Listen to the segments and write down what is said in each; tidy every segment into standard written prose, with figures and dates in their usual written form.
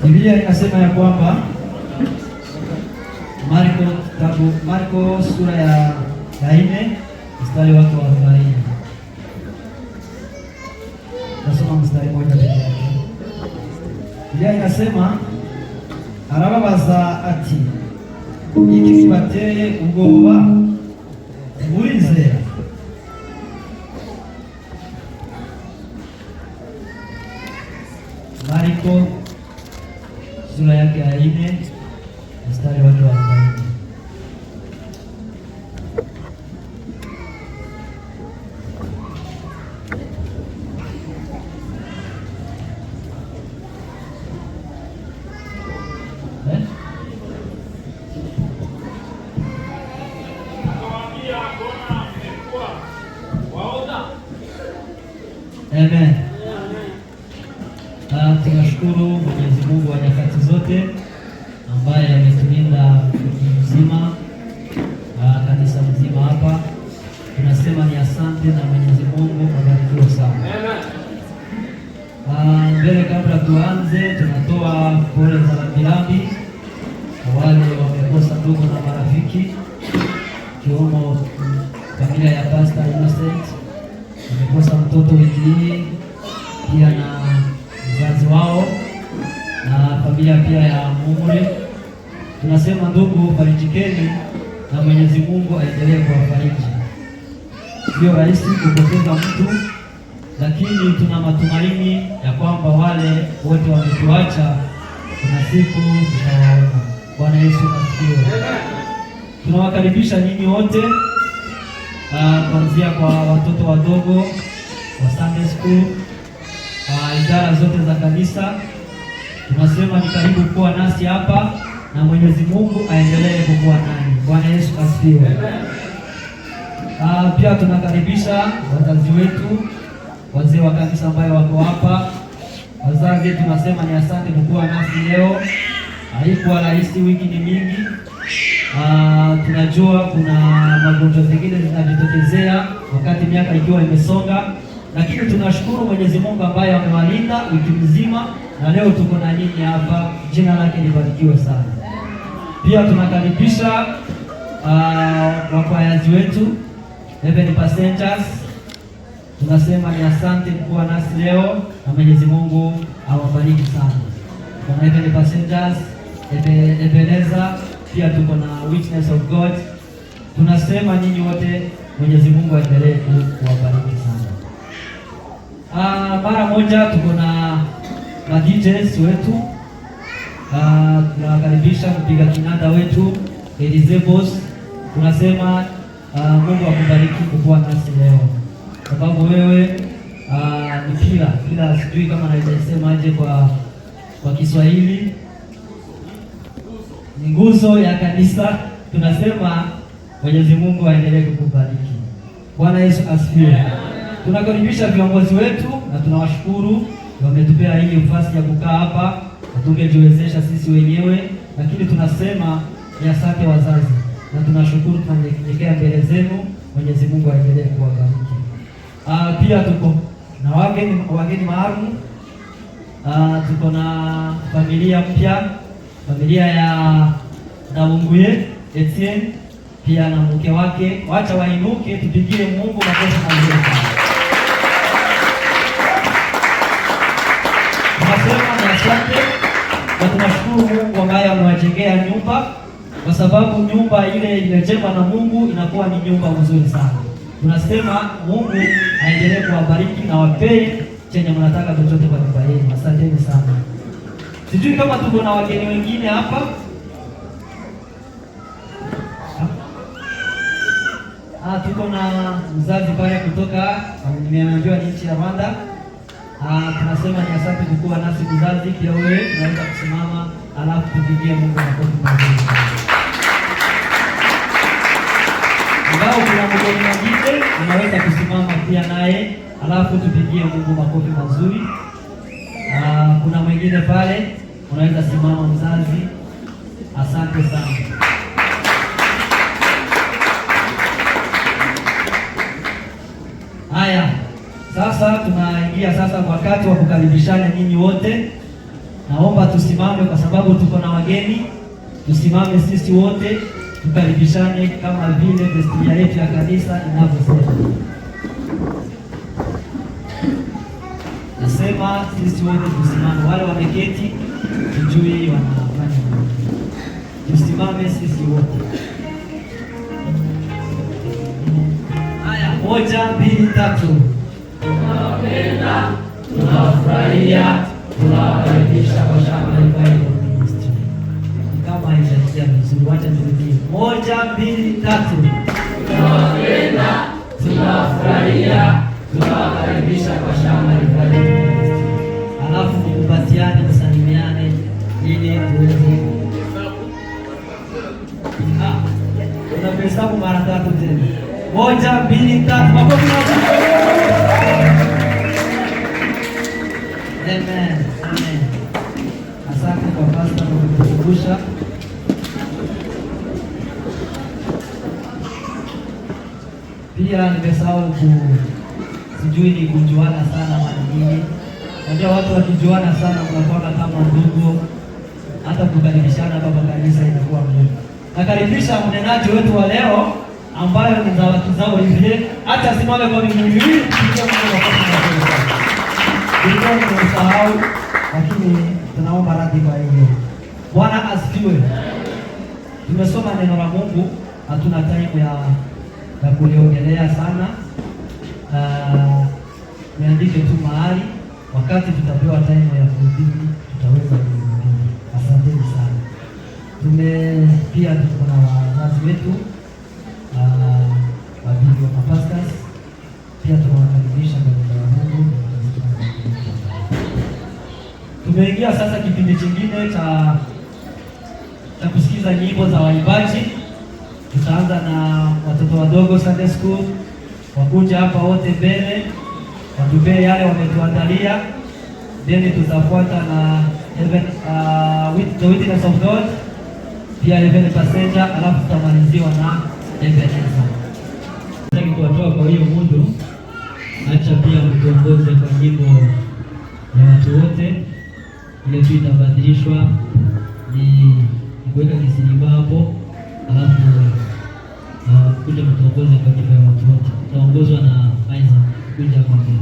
Biblia inasema ya kwamba Marko sura ya 4 mstari wake wa 40. Nasoma mstari mmoja pekee yake. Biblia inasema arababaza ati iki kibateye ubwoba murizera. Marko sura yake ya 4 mstari wake wa 40. Amen. Tunashukuru Mwenyezi Mungu wa nyakati zote ambaye ametulinda wiki mzima, kanisa mzima hapa. Tunasema ni asante na Mwenyezi Mungu abarikiwe sana. Mbele kabla tuanze, tunatoa pole za rambirambi kwa wale wamekosa ndugu na marafiki, kiwemo familia ya Pastor Innocent wamekosa mtoto wiki hii, pia na mzazi wao na familia pia ya Mumure. Tunasema ndugu, farijikeni na Mwenyezi Mungu aendelee kuwafariji. Sio rahisi kupoteza mtu, lakini tuna matumaini ya kwamba wale wote wametuacha, kuna siku tutawaona. Bwana Yesu asifiwe. Tunawakaribisha nyinyi wote, kuanzia kwa watoto wadogo wa Sunday school, idara zote za kanisa. Tunasema ni karibu kuwa nasi hapa na Mwenyezi Mungu aendelee kukuwa nani. Bwana Yesu asifiwe. Pia tunakaribisha wazazi wetu, wazee wa kanisa ambao wako hapa. Wazazi, tunasema ni asante kukuwa nasi leo. Haikuwa rahisi, wiki ni mingi. Tunajua kuna magonjwa zingine zinajitokezea wakati miaka ikiwa imesonga, lakini tunashukuru Mwenyezi Mungu ambaye amewalinda wiki mzima na leo tuko na nyinyi hapa. Jina lake libarikiwe sana. Pia tunakaribisha wakwayazi wetu, Heaven Passengers. Tunasema ni asante kuwa nasi leo na Mwenyezi Mungu awabariki sana. Kuna Heaven Passengers, Ebeneza, pia tuko na Witness of God. Tunasema nyinyi wote Mwenyezi Mungu aendelee kuwabariki sana. Mara moja tuko na DJs wetu. Tunakaribisha mpiga kinanda wetu Elizabeth. Tunasema Mungu akubariki kukuwa nasi leo, sababu wewe ni pila, sijui kama naweza sema aje kwa Kiswahili, ni nguzo ya kanisa. Tunasema Mwenyezi Mungu aendelee kukubariki. Bwana Yesu asifiwe. Tunakaribisha viongozi wetu na tunawashukuru wametupea hii nafasi ya kukaa hapa, tungejiwezesha sisi wenyewe, lakini tunasema ni asante wazazi na tunashukuru, tunanyenyekea mbele zenu. Mwenyezi Mungu aendelee kuwabariki. Pia tuko na wageni maalum. Tuko na familia mpya, familia ya Namunguye Etienne pia na mke wake. Wacha wainuke tupigie Mungu makofi mazuri. Tunasema ni asante na tunashukuru Mungu ambaye amewajengea nyumba, kwa sababu nyumba ile iliyojengwa na Mungu inakuwa ni nyumba nzuri sana. Tunasema Mungu aendelee kuwabariki na wapee chenye mnataka chochote kwa nyumba yenu. Asanteni sana. Sijui kama tuko na wageni wengine hapa. Tuko na mzazi pale kutoka, nimeambiwa ni nchi ya Rwanda. Tunasema ni asante kukuwa nasi mzazi. Pia wewe unaweza kusimama alafu tupigie Mungu makofi mazuri. Ngao kuna mgeni mwingine unaweza kusimama pia naye alafu tupigie Mungu makofi mazuri. Kuna mwingine pale unaweza simama mzazi. Asante sana. Haya, sasa tunaingia sasa wakati wa kukaribishana nyinyi wote. Naomba tusimame kwa sababu tuko na wageni. Tusimame sisi wote tukaribishane kama vile desturi yetu ya kanisa inavyosema. Nasema sisi wote tusimame, wale wameketi tujui wanafanya nini. Tusimame sisi wote. Haya, 1, 2, 3. Tunapenda, tunafurahia, tunawakaribisha kwa shamba la Bible Ministry. Kama haijaingia vizuri, wacha turudie. 1, 2, 3. Tunapenda, tunafurahia, tunawakaribisha kwa shamba la Bible Ministry. Alafu mkubatiane, msalimiane ili tuweze. Tunahesabu mara 3 tena. 1, 2, 3. Makofi na Amen. Amen. Asante kwa pastor kwa kutukumbusha. Pia nimesahau sijui ni kujuana sana mara nyingi. Unajua watu wakijuana sana mnakuwa kama ndugu, hata kukaribishana baba kanisa inakuwa ngumu. Nakaribisha mnenaji wetu wa leo ambayo ni zawadi zao hivi. Hata simame kwa miguu hii kupitia Mungu kwa ndio tunasahau, lakini tunaomba radhi kwa hiyo. Bwana asifiwe. Tumesoma neno la Mungu, hatuna time ya kuliongelea sana. Niandike tu mahali, wakati tutapewa time ya kuhubiri tutaweza kuhubiri. Asanteni sana. Pia tuko na wazazi wetu wabibi wa pastors, pia tunawakaribisha kwa neno la Mungu. Tumeingia sasa kipindi kingine cha kusikiza nyimbo za waimbaji. Tutaanza na watoto wadogo Sunday school, wakuja hapa wote mbele watupee yale wametuandalia, then tutafuata na the witness of God, pia Heaven Passenger, alafu tutamaliziwa na Ebenezer. Nataka kuwatoa kwa hiyo mundu, acha pia mtuongoze kwa nyimbo ya watu wote. Ile tu itabadilishwa ni kuweka kisinimba hapo, alafu kuja mtuongoze kwa nyimbo ya watu wote. Tutaongozwa na Isaac, kuja kwa mbele.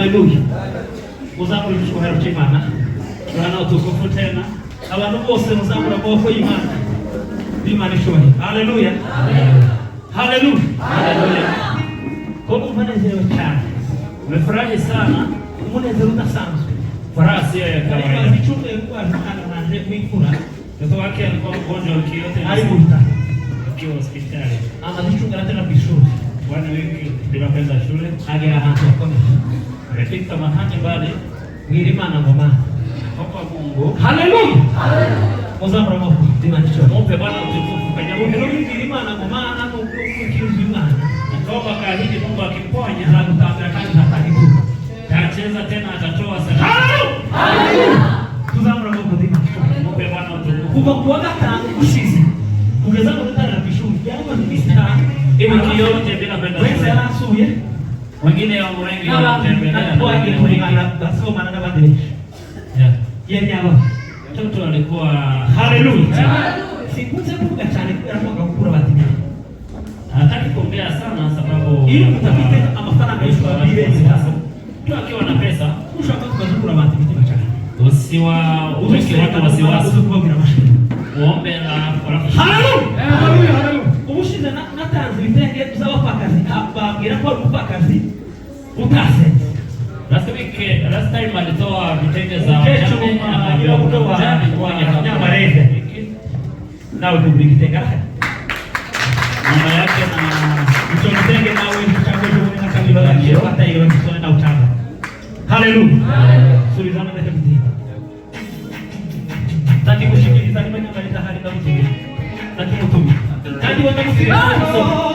Haleluya. Muzamura icyubahiro cy'Imana. Urana utukufu tena. Abantu bose muzamura amaboko y'Imana. Imana icyubahiro. Haleluya. Haleluya. Haleluya. Kwa unezerewe cyane. Umefurahi sana. Umunezero udasanzwe. Furaha sio ya kawaida. Nichunge kwa ana mwikura. Mtoto wake alikuwa mgonjwa wiki yote. Alimuita. Akiwa hospitali. Ama nichunga tena bishuru. Wana wiki bila kwenda shule. Agera hapo kwa. Amefika mahali mbali. Ngirima ngoma. Kwa Mungu. Haleluya. Haleluya. Muzamura moko. Dimanisho. Mpe Bwana utukufu kwenye Mungu. Ngirima ngoma na kukiuzima. Naomba kaahidi Mungu akiponya na kutambia kazi hataki. Tacheza tena atatoa sadaka. Haleluya. Tuzamura moko dimanisho. Mpe Bwana utukufu. Kuva kuoga tangu kushize. Kugeza mu rutara bishuri. Yango nibista. Iwe kiyote bila kwenda. Wewe anasuye. Wengine wao wengi wanatembelea kwa kulingana na soma na badili. Yeye hapo. Mtoto alikuwa haleluya. Sikuze kuvuga cyane kubera ko gakura batimi. Hataki kuongea sana sababu ili mtafite amafaranga yesu abire sasa. Tu akiwa na pesa, ushaka kuzungura batimi cyane. Uweke watu wasiwasi kubabwira mashini. Uombe na haleluya. Haleluya. Ubushize natanze bitenge uzabapakazi ababwira ko upakazi utase. Last time alitoa vitenge za wajane na kutoa nyama reze. Nawe kubikitenga. Mama yake na mtoto vitenge nawe mchango wao na kabila lake hata hiyo mtoto na utanga. Haleluya. Suri zama za kabisa. Tati kushikiliza ni mwenye kaleta hali kama hivi. Tati mtumi. Tati wanakusikiliza.